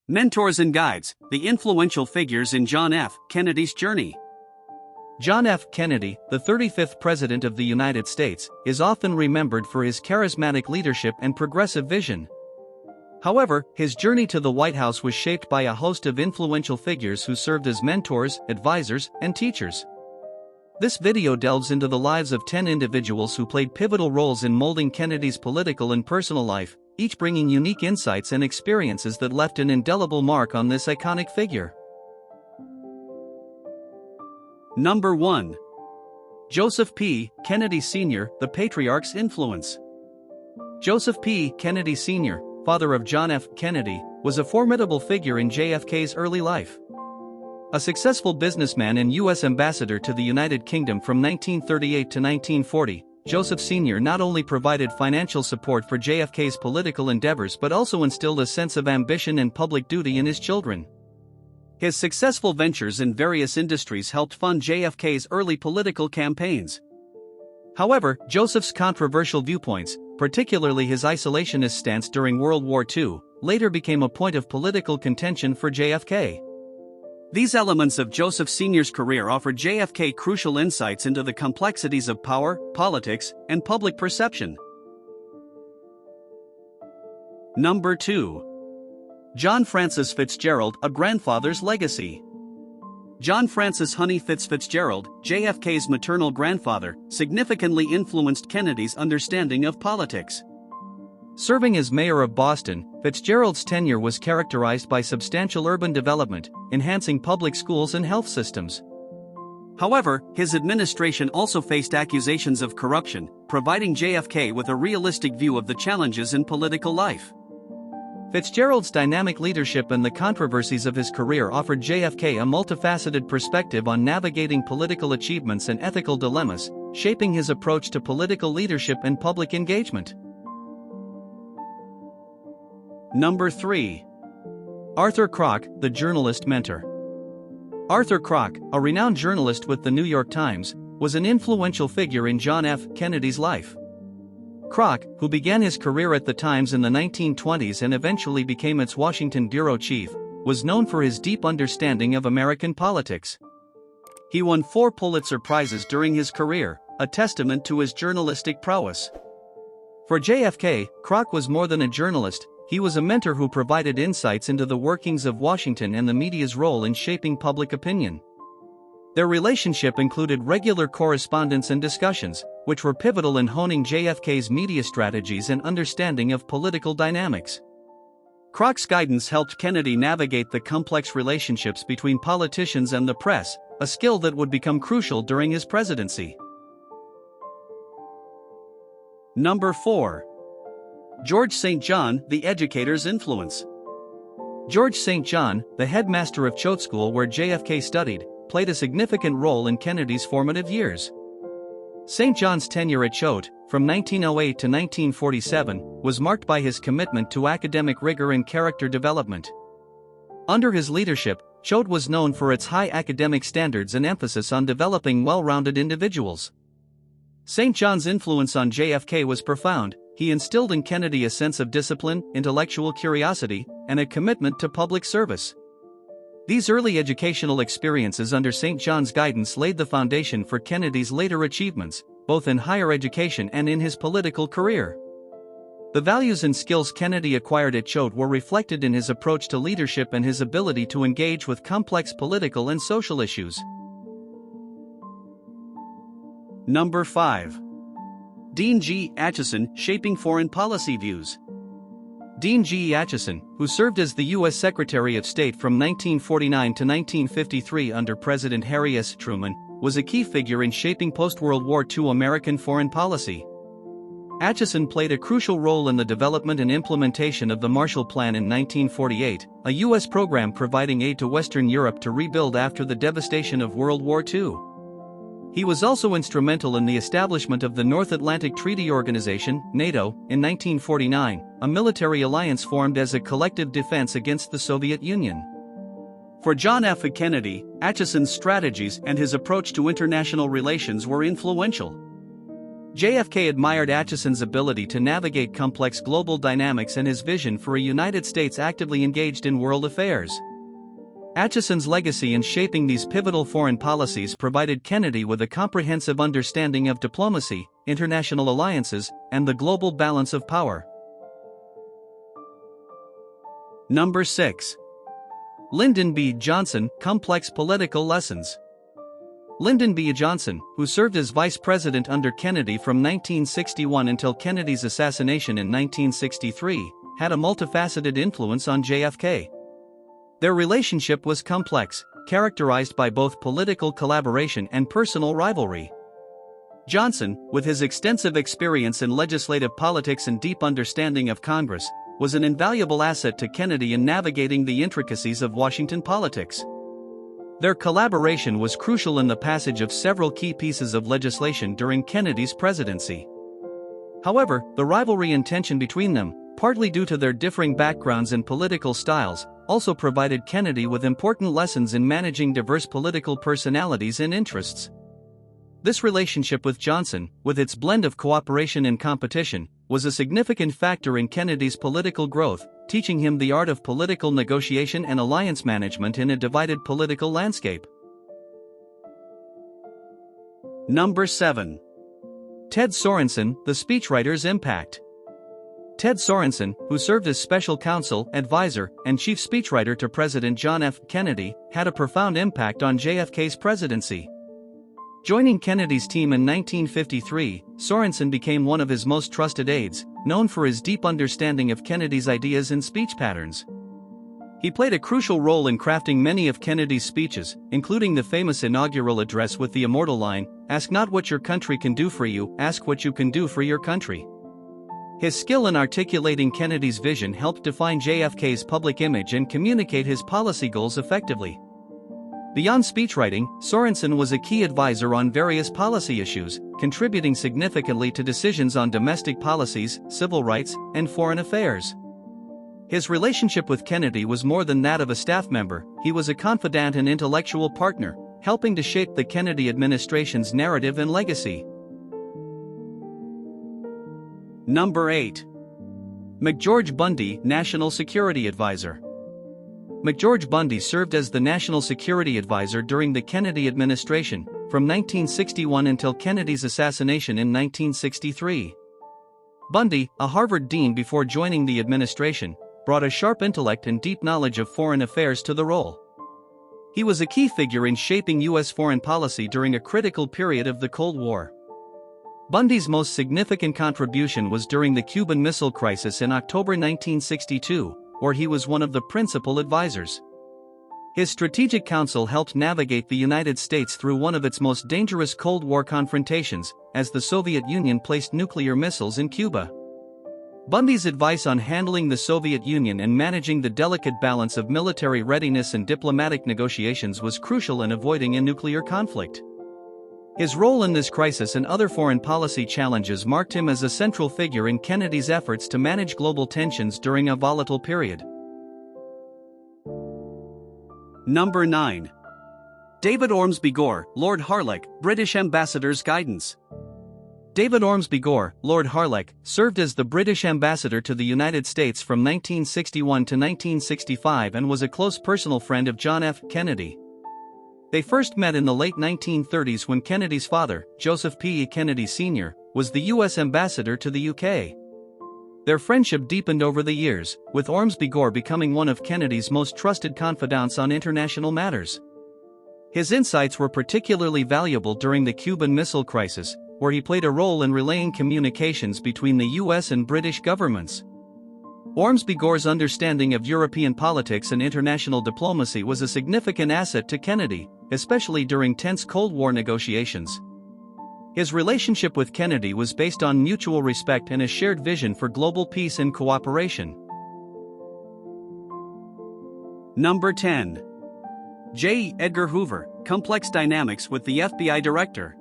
Mentors and Guides, the influential figures in John F. Kennedy's journey. John F. Kennedy, the 35th President of the United States, is often remembered for his charismatic leadership and progressive vision. However, his journey to the White House was shaped by a host of influential figures who served as mentors, advisors, and teachers. This video delves into the lives of 10 individuals who played pivotal roles in molding Kennedy's political and personal life, each bringing unique insights and experiences that left an indelible mark on this iconic figure. Number 1. Joseph P. Kennedy Sr., the Patriarch's Influence. Joseph P. Kennedy Sr., father of John F. Kennedy, was a formidable figure in JFK's early life. A successful businessman and U.S. ambassador to the United Kingdom from 1938 to 1940, Joseph Sr. not only provided financial support for JFK's political endeavors but also instilled a sense of ambition and public duty in his children. His successful ventures in various industries helped fund JFK's early political campaigns. However, Joseph's controversial viewpoints, particularly his isolationist stance during World War II, later became a point of political contention for JFK. These elements of Joseph Sr.'s career offered JFK crucial insights into the complexities of power, politics, and public perception. Number 2. John Francis Fitzgerald, A Grandfather's Legacy. John Francis "Honey" Fitzgerald, JFK's maternal grandfather, significantly influenced Kennedy's understanding of politics. Serving as mayor of Boston, Fitzgerald's tenure was characterized by substantial urban development, enhancing public schools and health systems. However, his administration also faced accusations of corruption, providing JFK with a realistic view of the challenges in political life. Fitzgerald's dynamic leadership and the controversies of his career offered JFK a multifaceted perspective on navigating political achievements and ethical dilemmas, shaping his approach to political leadership and public engagement. Number 3. Arthur Croc, the journalist mentor. Arthur Croc, a renowned journalist with the New York Times, was an influential figure in John F. Kennedy's life. Croc, who began his career at the Times in the 1920s and eventually became its Washington bureau chief, was known for his deep understanding of American politics. He won 4 Pulitzer Prizes during his career, a testament to his journalistic prowess. For JFK, Croc was more than a journalist. He was a mentor who provided insights into the workings of Washington and the media's role in shaping public opinion. Their relationship included regular correspondence and discussions, which were pivotal in honing JFK's media strategies and understanding of political dynamics. Croc's guidance helped Kennedy navigate the complex relationships between politicians and the press, a skill that would become crucial during his presidency. Number 4. George St. John, the Educator's Influence. George St. John, the headmaster of Choate School where JFK studied, played a significant role in Kennedy's formative years. St. John's tenure at Choate, from 1908 to 1947, was marked by his commitment to academic rigor and character development. Under his leadership, Choate was known for its high academic standards and emphasis on developing well-rounded individuals. St. John's influence on JFK was profound. He instilled in Kennedy a sense of discipline, intellectual curiosity, and a commitment to public service. These early educational experiences under St. John's guidance laid the foundation for Kennedy's later achievements, both in higher education and in his political career. The values and skills Kennedy acquired at Choate were reflected in his approach to leadership and his ability to engage with complex political and social issues. Number 5. Dean G. Aeson, Shaping Foreign Policy Views. Dean G. Aeson, who served as the U.S. Secretary of State from 1949 to 1953 under President Harry S. Truman, was a key figure in shaping post-World War II American foreign policy. Aeson played a crucial role in the development and implementation of the Marshall Plan in 1948, a U.S. program providing aid to Western Europe to rebuild after the devastation of World War II. He was also instrumental in the establishment of the North Atlantic Treaty Organization, NATO, in 1949, a military alliance formed as a collective defense against the Soviet Union. For John F. Kennedy, Aeson's strategies and his approach to international relations were influential. JFK admired Acheson's ability to navigate complex global dynamics and his vision for a United States actively engaged in world affairs. Acheson's legacy in shaping these pivotal foreign policies provided Kennedy with a comprehensive understanding of diplomacy, international alliances, and the global balance of power. Number 6. Lynden B Johnson, Complex Political Lessons. Lynden B Johnson, who served as vice president under Kennedy from 1961 until Kennedy's assassination in 1963, had a multifaceted influence on JFK. Their relationship was complex, characterized by both political collaboration and personal rivalry. Johnson, with his extensive experience in legislative politics and deep understanding of Congress, was an invaluable asset to Kennedy in navigating the intricacies of Washington politics. Their collaboration was crucial in the passage of several key pieces of legislation during Kennedy's presidency. However, the rivalry and tension between them, partly due to their differing backgrounds and political styles, also provided Kennedy with important lessons in managing diverse political personalities and interests. This relationship with Johnson, with its blend of cooperation and competition, was a significant factor in Kennedy's political growth, teaching him the art of political negotiation and alliance management in a divided political landscape. Number 7. Ted Sorenson, The Speechwriter's Impact. Ted Sorenson, who served as special counsel, advisor, and chief speechwriter to President John F. Kennedy, had a profound impact on JFK's presidency. Joining Kennedy's team in 1953, Sorenson became one of his most trusted aides, known for his deep understanding of Kennedy's ideas and speech patterns. He played a crucial role in crafting many of Kennedy's speeches, including the famous inaugural address with the immortal line, "Ask not what your country can do for you, ask what you can do for your country." His skill in articulating Kennedy's vision helped define JFK's public image and communicate his policy goals effectively. Beyond speechwriting, Sorenson was a key advisor on various policy issues, contributing significantly to decisions on domestic policies, civil rights, and foreign affairs. His relationship with Kennedy was more than that of a staff member; he was a confidant and intellectual partner, helping to shape the Kennedy administration's narrative and legacy. Number 8. McGeorge Bundy, National Security Advisor. McGeorge Bundy served as the National Security Advisor during the Kennedy administration, from 1961 until Kennedy's assassination in 1963. Bundy, a Harvard dean before joining the administration, brought a sharp intellect and deep knowledge of foreign affairs to the role. He was a key figure in shaping U.S. foreign policy during a critical period of the Cold War. Bundy's most significant contribution was during the Cuban Missile Crisis in October 1962, where he was one of the principal advisors. His strategic counsel helped navigate the United States through one of its most dangerous Cold War confrontations, as the Soviet Union placed nuclear missiles in Cuba. Bundy's advice on handling the Soviet Union and managing the delicate balance of military readiness and diplomatic negotiations was crucial in avoiding a nuclear conflict. His role in this crisis and other foreign policy challenges marked him as a central figure in Kennedy's efforts to manage global tensions during a volatile period. Number 9. David Ormsby Gore, Lord Harle, British Ambassador's Guidance. David Ormsby Gore, Lord Harle, served as the British ambassador to the United States from 1961 to 1965 and was a close personal friend of John F. Kennedy. They first met in the late 1930s when Kennedy's father, Joseph P. Kennedy Sr., was the U.S. ambassador to the UK. Their friendship deepened over the years, with Ormsby Gore becoming one of Kennedy's most trusted confidants on international matters. His insights were particularly valuable during the Cuban Missile Crisis, where he played a role in relaying communications between the U.S. and British governments. Ormsby Gore's understanding of European politics and international diplomacy was a significant asset to Kennedy, especially during tense Cold War negotiations. His relationship with Kennedy was based on mutual respect and a shared vision for global peace and cooperation. Number 10. J. Edgar Hoover, Complex Dynamics with the FBI Director.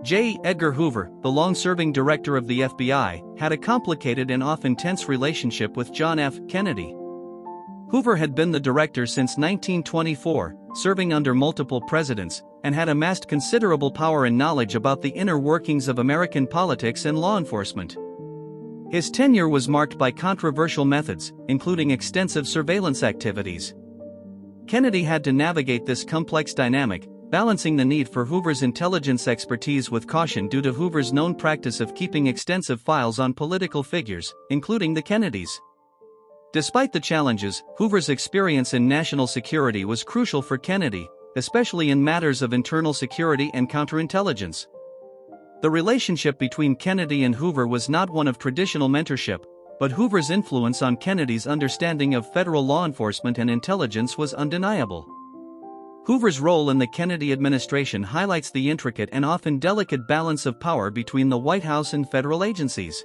J. Edgar Hoover, the long-serving director of the FBI, had a complicated and often tense relationship with John F. Kennedy. Hoover had been the director since 1924, serving under multiple presidents, and had amassed considerable power and knowledge about the inner workings of American politics and law enforcement. His tenure was marked by controversial methods, including extensive surveillance activities. Kennedy had to navigate this complex dynamic, balancing the need for Hoover's intelligence expertise with caution due to Hoover's known practice of keeping extensive files on political figures, including the Kennedys. Despite the challenges, Hoover's experience in national security was crucial for Kennedy, especially in matters of internal security and counterintelligence. The relationship between Kennedy and Hoover was not one of traditional mentorship, but Hoover's influence on Kennedy's understanding of federal law enforcement and intelligence was undeniable. Hoover's role in the Kennedy administration highlights the intricate and often delicate balance of power between the White House and federal agencies.